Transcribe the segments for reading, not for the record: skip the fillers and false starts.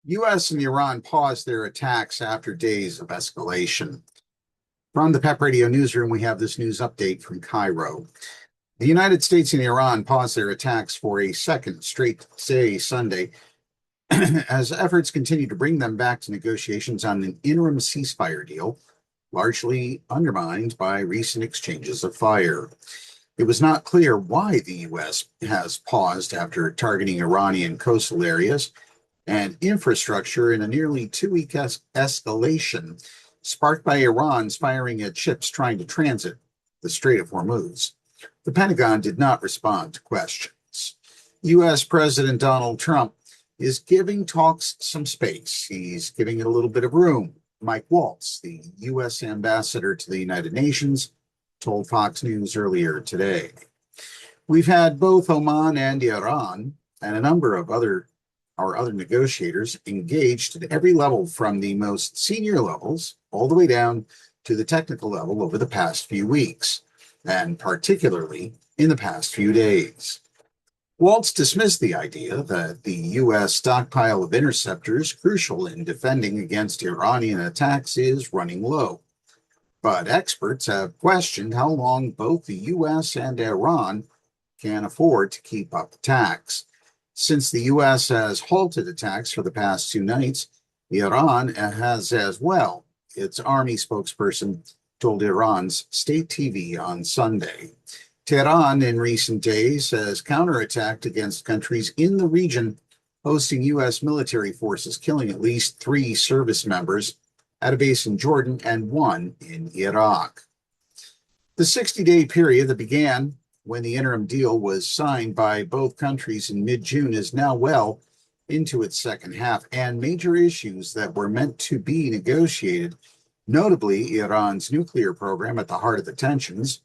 U.S. and Iran paused their attacks after days of escalation. From the PEP Radio Newsroom, we have this news update from Cairo. The United States and Iran paused their attacks for a second straight day Sunday as efforts continue to bring them back to negotiations on an interim ceasefire deal, largely undermined by recent exchanges of fire. It was not clear why the U.S. has paused after targeting Iranian coastal areas and infrastructure in a nearly two-week escalation sparked by Iran's firing at ships trying to transit the Strait of Hormuz. The Pentagon did not respond to questions. U.S. President Donald Trump is giving talks some space. He's giving it a little bit of room. Mike Waltz, the U.S. ambassador to the United Nations, told Fox News earlier today. We've had both Oman and Iran and a number of our other negotiators engaged at every level from the most senior levels all the way down to the technical level over the past few weeks, and particularly in the past few days. Waltz dismissed the idea that the U.S. stockpile of interceptors crucial in defending against Iranian attacks is running low. But experts have questioned how long both the U.S. and Iran can afford to keep up attacks. Since the U.S. has halted attacks for the past two nights, Iran has as well, its army spokesperson told Iran's state TV on Sunday. Tehran in recent days has counterattacked against countries in the region hosting U.S. military forces, killing at least 3 service members at a base in Jordan and 1 in Iraq. The 60-day period that began when the interim deal was signed by both countries in mid-June is now well into its second half, and major issues that were meant to be negotiated, notably Iran's nuclear program at the heart of the tensions,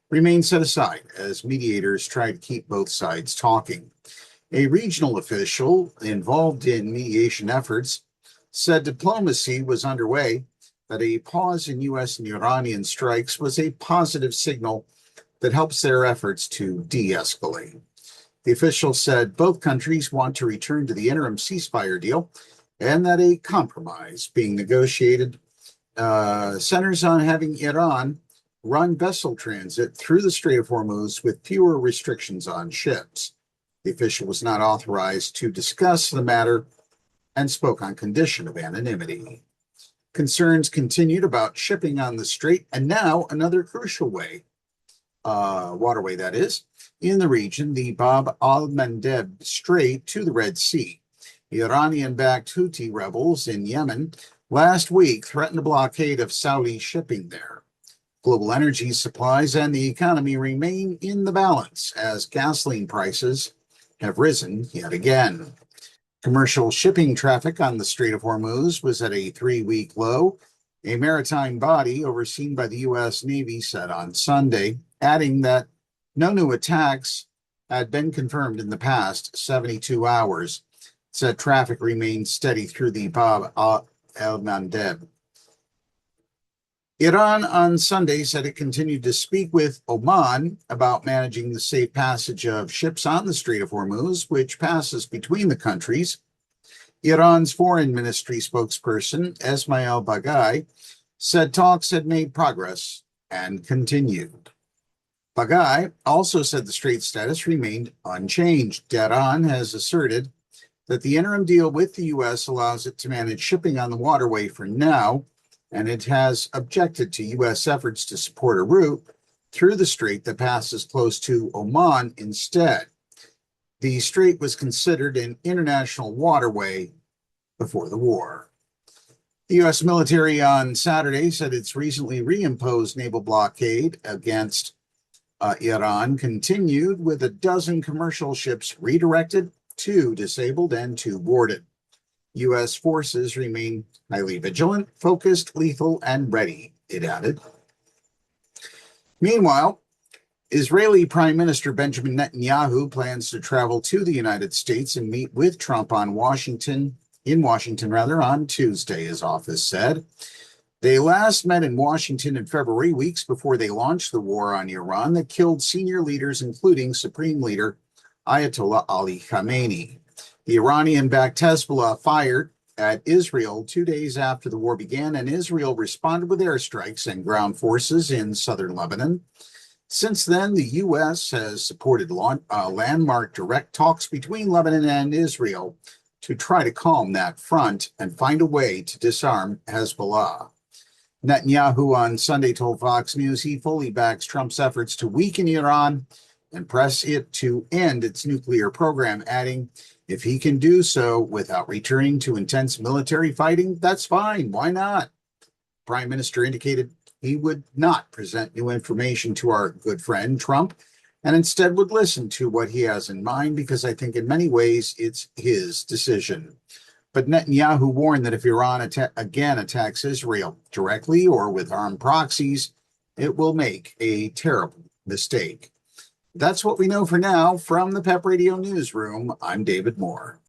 remain set aside as mediators try to keep both sides talking. A regional official involved in mediation efforts said diplomacy was underway, that a pause in U.S. and Iranian strikes was a positive signal that helps their efforts to de-escalate. The official said both countries want to return to the interim ceasefire deal and that a compromise being negotiated centers on having Iran run vessel transit through the Strait of Hormuz with fewer restrictions on ships. The official was not authorized to discuss the matter and spoke on condition of anonymity. Concerns continued about shipping on the strait and now another crucial waterway that is, in the region, the Bab al-Mandeb Strait to the Red Sea. The Iranian-backed Houthi rebels in Yemen last week threatened a blockade of Saudi shipping there. Global energy supplies and the economy remain in the balance as gasoline prices have risen yet again. Commercial shipping traffic on the Strait of Hormuz was at a 3-week low, a maritime body overseen by the U.S. Navy said on Sunday, adding that no new attacks had been confirmed in the past 72 hours. It said traffic remained steady through the Bab al-Mandeb. Iran on Sunday said it continued to speak with Oman about managing the safe passage of ships on the Strait of Hormuz, which passes between the countries. Iran's foreign ministry spokesperson, Esmail Baghai, said talks had made progress and continued. Baghai also said the strait's status remained unchanged. Tehran has asserted that the interim deal with the U.S. allows it to manage shipping on the waterway for now, and it has objected to U.S. efforts to support a route through the strait that passes close to Oman instead. The strait was considered an international waterway before the war. The U.S. military on Saturday said its recently reimposed naval blockade against Iran continued with a dozen commercial ships redirected, 2 disabled, and 2 boarded. U.S. forces remain highly vigilant, focused, lethal, and ready, it added. Meanwhile, Israeli Prime Minister Benjamin Netanyahu plans to travel to the United States and meet with Trump in Washington on Tuesday, his office said. They last met in Washington in February, weeks before they launched the war on Iran that killed senior leaders, including Supreme Leader Ayatollah Ali Khamenei. The Iranian-backed Hezbollah fired at Israel 2 days after the war began, and Israel responded with airstrikes and ground forces in southern Lebanon. Since then, the U.S. has supported landmark direct talks between Lebanon and Israel to try to calm that front and find a way to disarm Hezbollah. Netanyahu on Sunday told Fox News he fully backs Trump's efforts to weaken Iran and press it to end its nuclear program, adding, if he can do so without returning to intense military fighting, that's fine. Why not? The Prime Minister indicated he would not present new information to our good friend Trump and instead would listen to what he has in mind, because I think in many ways it's his decision. But Netanyahu warned that if Iran again attacks Israel directly or with armed proxies, it will make a terrible mistake. That's what we know for now. From the PEP Radio Newsroom, I'm David Moore.